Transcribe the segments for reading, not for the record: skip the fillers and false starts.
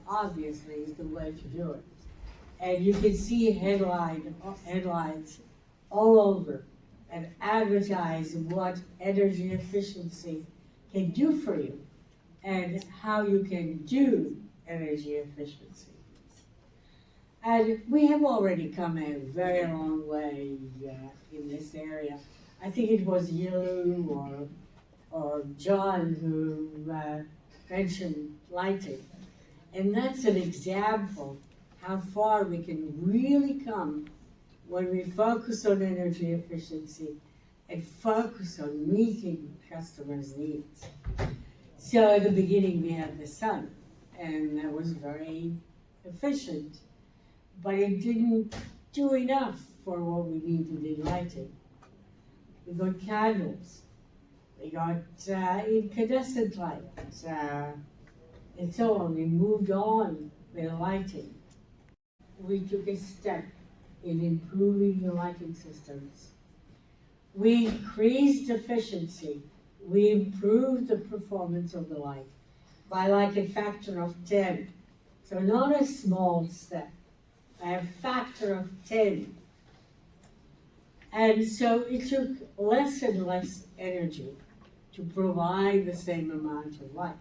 obviously is the way to do it. And you can see headlines all over and advertise what energy efficiency can do for you and how you can do energy efficiency. And we have already come a very long way in this area. I think it was Yilu or John who mentioned lighting. And that's an example how far we can really come when we focus on energy efficiency and focus on meeting customers' needs. So at the beginning we had the sun, and that was very efficient, but it didn't do enough for what we needed in lighting. We got candles, we got incandescent lights, and so on. We moved on with lighting. We took a step in improving the lighting systems. We increased efficiency. We improved the performance of the light by like a factor of 10. So not a small step, a factor of 10. And so it took less and less energy to provide the same amount of light.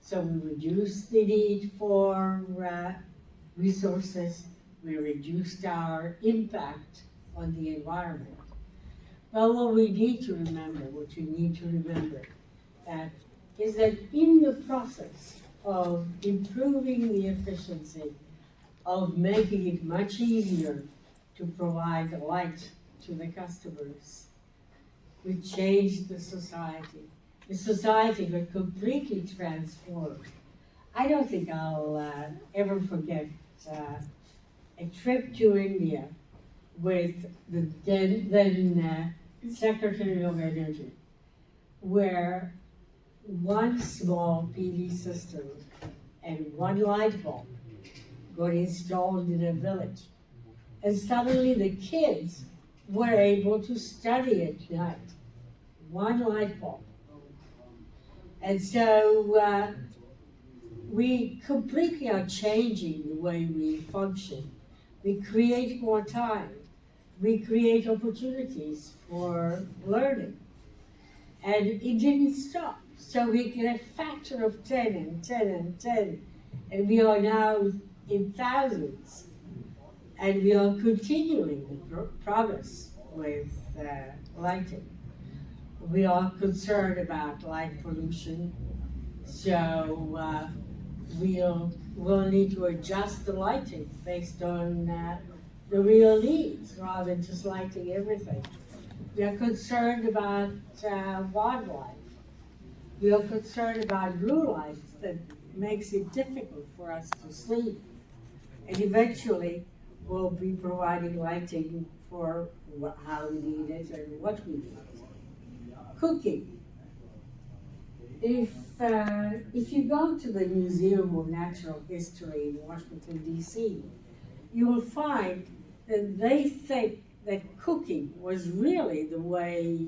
So we reduced the need for resources, we reduced our impact on the environment. Well, what we need to remember, is that in the process of improving the efficiency, of making it much easier to provide the light to the customers, we changed the society. The society got completely transformed. I don't think I'll ever forget a trip to India with the then Secretary of Energy, where one small PV system and one light bulb got installed in a village. And suddenly the kids were able to study at night. One light bulb. And so we completely are changing the way we function. We create more time. We create opportunities for learning. And it didn't stop. So we get a factor of 10 and 10 and 10. And we are now in thousands. And we are continuing the progress with lighting. We are concerned about light pollution, so we'll need to adjust the lighting based on the real needs rather than just lighting everything. We are concerned about wildlife. We are concerned about blue light that makes it difficult for us to sleep. And eventually, we'll be providing lighting for how we need it and what we need. Cooking. If you go to the Museum of Natural History in Washington, D.C., you will find that they think that cooking was really the way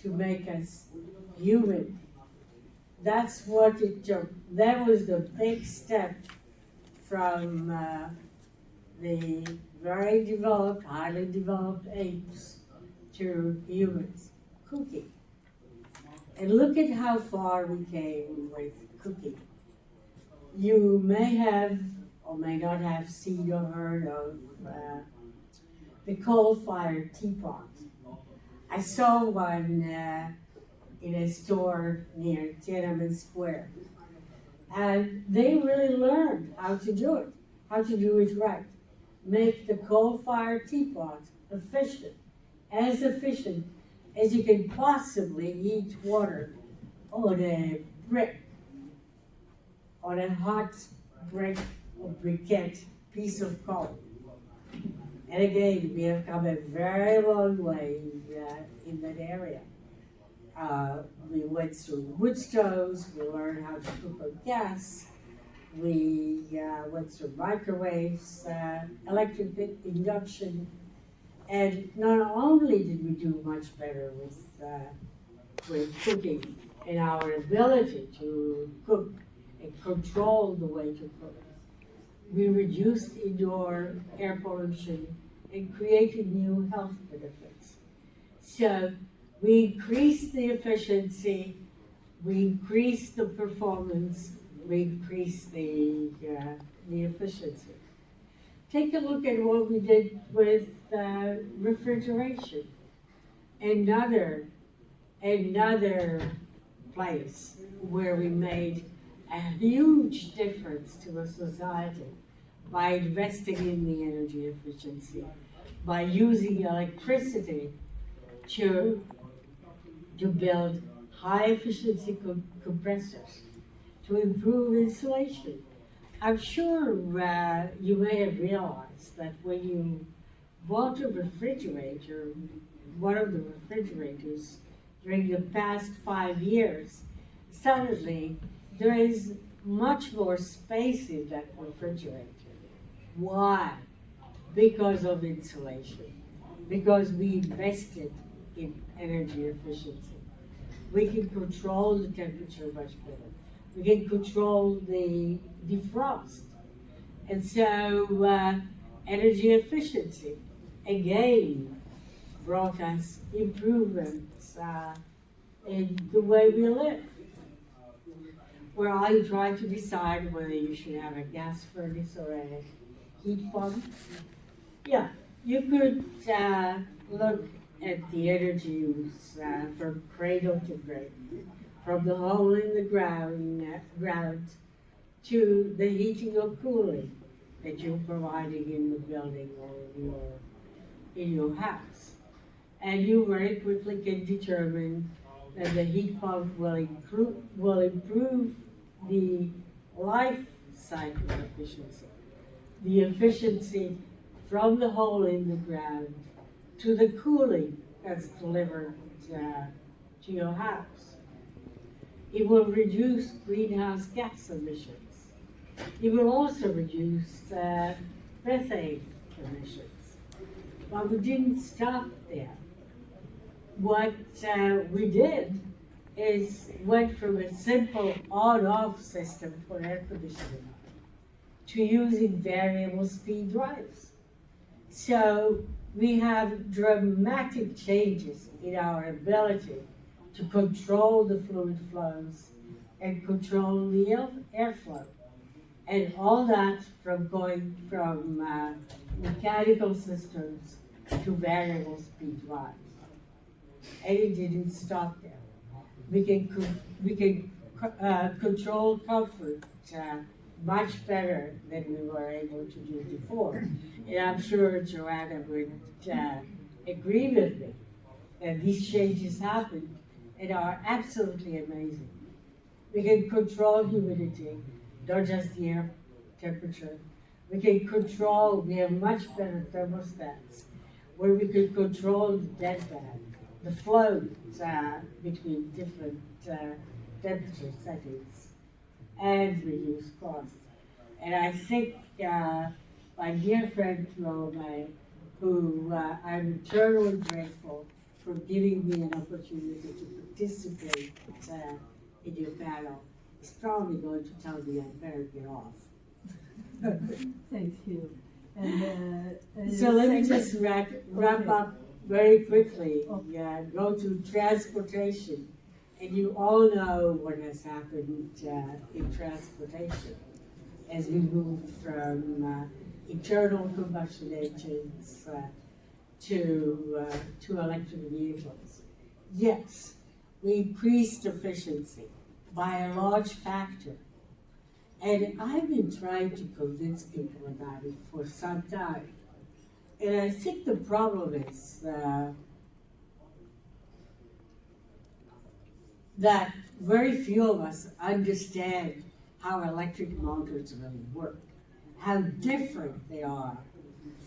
to make us human. That's what it took. That was the big step from the very developed, highly developed apes to humans. Cooking. And look at how far we came with cooking. You may have or may not have seen or heard of the coal-fired teapot. I saw one in a store near Tiananmen Square. And they really learned how to do it right. Make the coal-fired teapot as efficient as you can possibly heat water on a brick, on a hot brick or briquette piece of coal. And again, we have come a very long way in that area. We went through wood stoves, we learned how to cook on gas, we went through microwaves, electric induction, and not only did we do much better with cooking in our ability to cook and control the way to cook. We reduced indoor air pollution and created new health benefits. So we increased the efficiency, we increased the performance, we increased the efficiency. Take a look at what we did with refrigeration. Another place where we made a huge difference to a society by investing in the energy efficiency, by using electricity to build high efficiency compressors, to improve insulation. I'm sure you may have realized that when you bought a refrigerator, one of the refrigerators during the past 5 years, suddenly there is much more space in that refrigerator. Why? Because of insulation. Because we invested in energy efficiency. We can control the temperature much better. We can control the defrost. And so energy efficiency, again, brought us improvements in the way we live. Where I try to decide whether you should have a gas furnace or a heat pump. Yeah, you could look at the energy use from cradle to grave, from the hole in the ground to the heating or cooling that you're providing in the building or in your house. And you very quickly can determine that the heat pump will improve the life cycle efficiency, the efficiency from the hole in the ground to the cooling that's delivered to your house. It will reduce greenhouse gas emissions. It will also reduce methane emissions. But we didn't stop there. What we did is went from a simple on-off system for air conditioning to using variable speed drives. So we have dramatic changes in our ability to control the fluid flows and control the airflow. And all that from going from mechanical systems to variable speed drives. And it didn't stop there. We can control comfort much better than we were able to do before. And I'm sure Joanna would agree with me that these changes happened and are absolutely amazing. We can control humidity, not just the air temperature. We have much better thermostats where we can control the deadband, the flow between different temperature settings, and reduce costs. And I think my dear friend Rome, who I'm eternally grateful for giving me an opportunity to participate in your panel, is probably going to tell me I better get off. Thank you. And, so let me just wrap up very quickly. Yeah, go to transportation. And you all know what has happened in transportation as we moved from internal combustion engines to electric vehicles. Yes, we increased efficiency by a large factor. And I've been trying to convince people about it for some time. And I think the problem is that very few of us understand how electric motors really work, how different they are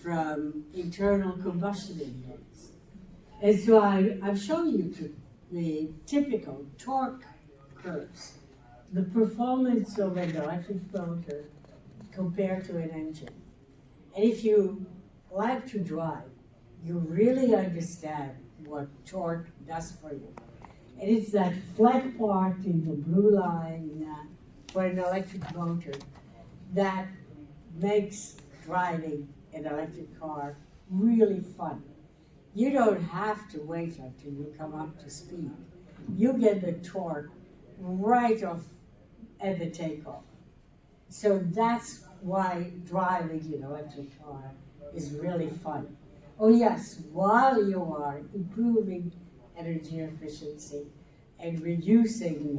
from internal combustion engines. And so I'm showing you the typical torque curves, the performance of an electric motor compared to an engine. And if you like to drive, you really understand what torque does for you. And it's that flat part in the blue line for an electric motor that makes driving an electric car really fun. You don't have to wait until you come up to speed. You get the torque right off at the takeoff. So that's why driving an electric car is really fun. Oh yes, while you are improving energy efficiency and reducing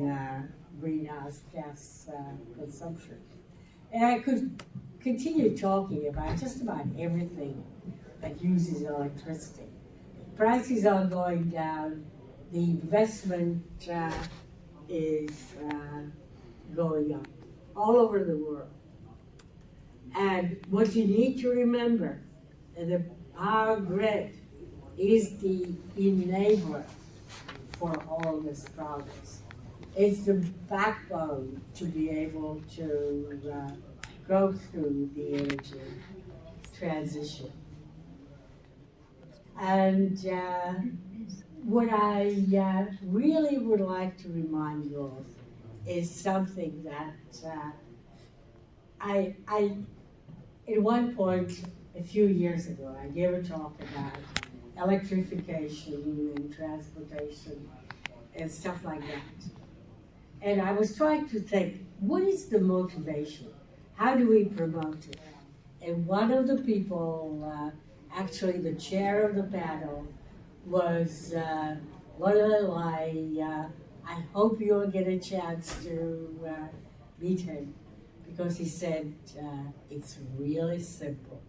greenhouse gas consumption. And I could continue talking about just about everything that uses electricity. Prices are going down, the investment is going up all over the world. And what you need to remember, the power grid is the enabler for all this progress. It's the backbone to be able to go through the energy transition. And what I really would like to remind you of is something that I at one point a few years ago, I gave a talk about electrification and transportation and stuff like that. And I was trying to think, what is the motivation? How do we promote it? And one of the people, actually the chair of the panel, was well, I hope you'll get a chance to meet him, because he said it's really simple.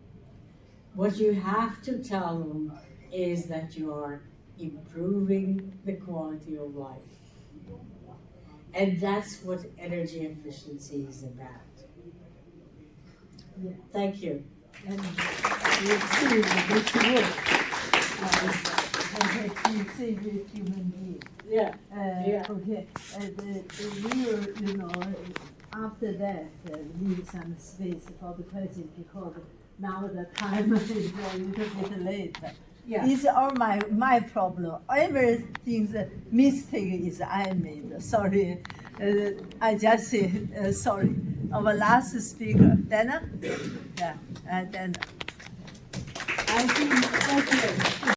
What you have to tell them is that you are improving the quality of life. And that's what energy efficiency is about. Yeah. Thank you. And you see this work you see with human beings. Yeah. Okay. We will, you know, after that, leave some space for the questions, because now the time is a little bit late. Yeah. It's all my problem. Everything's mistake is I made. Sorry. I just say sorry. Our last speaker, Dana? Yeah, Dana. I think, okay.